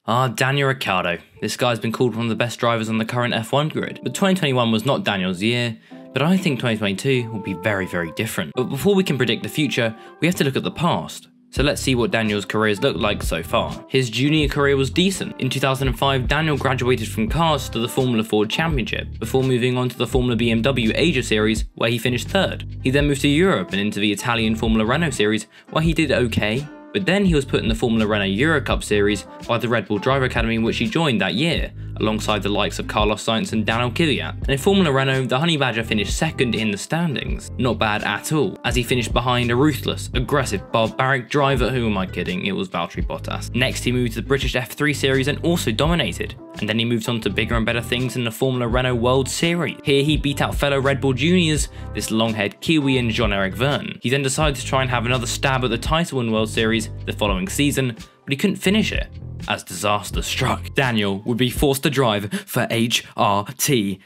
Daniel Ricciardo. This guy's been called one of the best drivers on the current F1 grid, but 2021 was not Daniel's year, but I think 2022 will be very, very different. But before we can predict the future, we have to look at the past. So let's see what Daniel's career has looked like so far. His junior career was decent. In 2005, Daniel graduated from karts to the Formula Ford Championship, before moving on to the Formula BMW Asia Series, where he finished third. He then moved to Europe and into the Italian Formula Renault Series, where he did okay. But then he was put in the Formula Renault Euro Cup Series by the Red Bull Driver Academy, which he joined that year, alongside the likes of Carlos Sainz and Daniel Kvyat. And in Formula Renault, the Honey Badger finished second in the standings. Not bad at all, as he finished behind a ruthless, aggressive, barbaric driver. Who am I kidding? It was Valtteri Bottas. Next, he moved to the British F3 Series and also dominated. And then he moved on to bigger and better things in the Formula Renault World Series. Here he beat out fellow Red Bull juniors, this long-haired Kiwi and Jean-Eric Vergne. He then decided to try and have another stab at the title in World Series the following season, but he couldn't finish it, as disaster struck. Daniel would be forced to drive for HRT,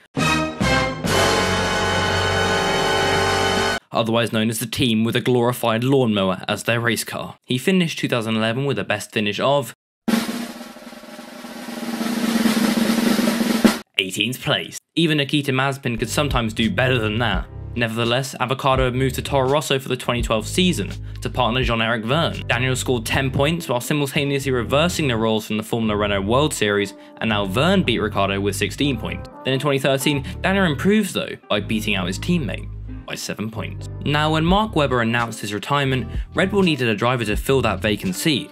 otherwise known as the team with a glorified lawnmower as their race car. He finished 2011 with a best finish of 18th place. Even Nikita Mazepin could sometimes do better than that. Nevertheless, Avocado had moved to Toro Rosso for the 2012 season to partner Jean-Eric Vergne. Daniel scored 10 points while simultaneously reversing the roles from the Formula Renault World Series, and now Vergne beat Ricciardo with 16 points. Then in 2013, Daniel improves though by beating out his teammate by 7 points. Now when Mark Webber announced his retirement, Red Bull needed a driver to fill that vacant seat.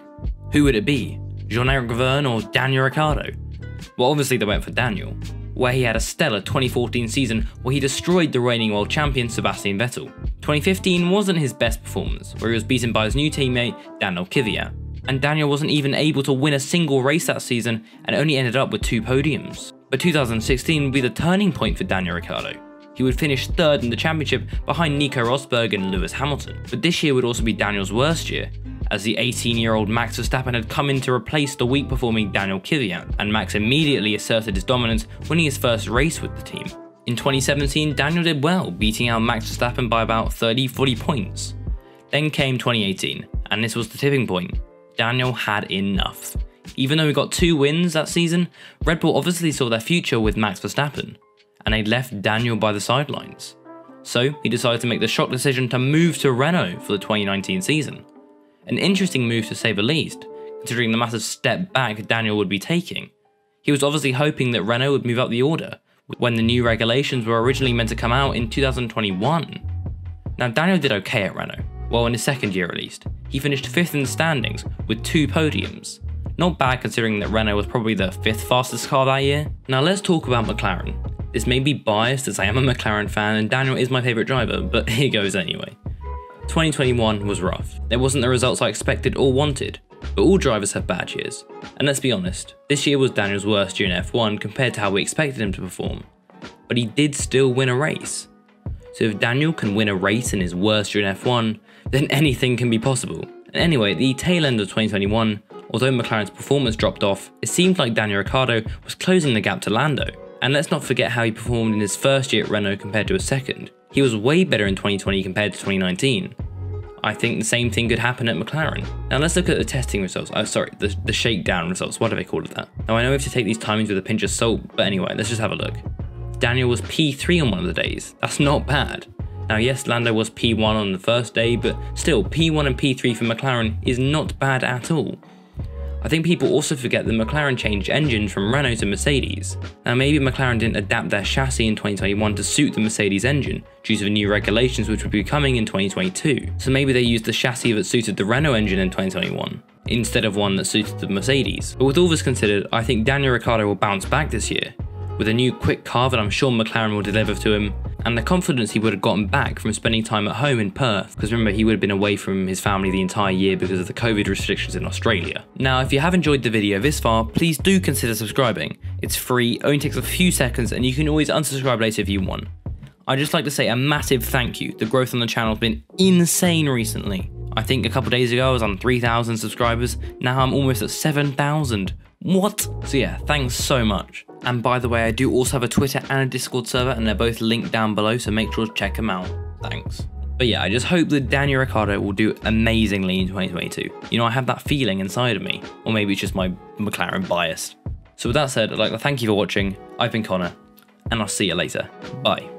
Who would it be? Jean-Eric Vergne or Daniel Ricciardo? Well, obviously they went for Daniel, where he had a stellar 2014 season where he destroyed the reigning world champion Sebastian Vettel. 2015 wasn't his best performance, where he was beaten by his new teammate Daniel Kvyat, and Daniel wasn't even able to win a single race that season and only ended up with 2 podiums. But 2016 would be the turning point for Daniel Ricciardo. He would finish third in the championship behind Nico Rosberg and Lewis Hamilton. But this year would also be Daniel's worst year, as the 18-year-old Max Verstappen had come in to replace the weak-performing Daniel Kvyat, and Max immediately asserted his dominance, winning his first race with the team. In 2017, Daniel did well, beating out Max Verstappen by about 30-40 points. Then came 2018, and this was the tipping point. Daniel had enough. Even though he got 2 wins that season, Red Bull obviously saw their future with Max Verstappen, and they left Daniel by the sidelines. So he decided to make the shock decision to move to Renault for the 2019 season. An interesting move to say the least, considering the massive step back Daniel would be taking. He was obviously hoping that Renault would move up the order, when the new regulations were originally meant to come out in 2021. Now Daniel did okay at Renault, well in his second year at least. He finished 5th in the standings, with 2 podiums. Not bad considering that Renault was probably the 5th fastest car that year. Now let's talk about McLaren. This may be biased as I am a McLaren fan and Daniel is my favourite driver, but here goes anyway. 2021 was rough. There wasn't the results I expected or wanted, but all drivers have bad years. And let's be honest, this year was Daniel's worst year in F1 compared to how we expected him to perform. But he did still win a race. So if Daniel can win a race in his worst year in F1, then anything can be possible. And anyway, at the tail end of 2021, although McLaren's performance dropped off, it seemed like Daniel Ricciardo was closing the gap to Lando. And let's not forget how he performed in his first year at Renault compared to his second. He was way better in 2020 compared to 2019. I think the same thing could happen at McLaren. Now let's look at the testing results. The shakedown results. Why do they call it that? Now I know we have to take these timings with a pinch of salt, but anyway, let's just have a look. Daniel was P3 on one of the days. That's not bad. Now yes, Lando was P1 on the first day, but still P1 and P3 for McLaren is not bad at all. I think people also forget that McLaren changed engines from Renault to Mercedes. Now maybe McLaren didn't adapt their chassis in 2021 to suit the Mercedes engine due to the new regulations which would be coming in 2022. So maybe they used the chassis that suited the Renault engine in 2021 instead of one that suited the Mercedes. But with all this considered, I think Daniel Ricciardo will bounce back this year with a new quick car that I'm sure McLaren will deliver to him, and the confidence he would have gotten back from spending time at home in Perth, because remember he would have been away from his family the entire year because of the COVID restrictions in Australia. Now if you have enjoyed the video this far, please do consider subscribing. It's free, only takes a few seconds, and you can always unsubscribe later if you want. I'd just like to say a massive thank you. The growth on the channel has been insane recently. I think a couple days ago I was on 3,000 subscribers, now I'm almost at 7,000. What? So yeah, thanks so much. And by the way, I do also have a Twitter and a Discord server, and they're both linked down below, so make sure to check them out. Thanks. But yeah, I just hope that Daniel Ricciardo will do amazingly in 2022. You know, I have that feeling inside of me, or maybe it's just my McLaren bias. So with that said, I'd like to thank you for watching. I've been Connor, and I'll see you later. Bye.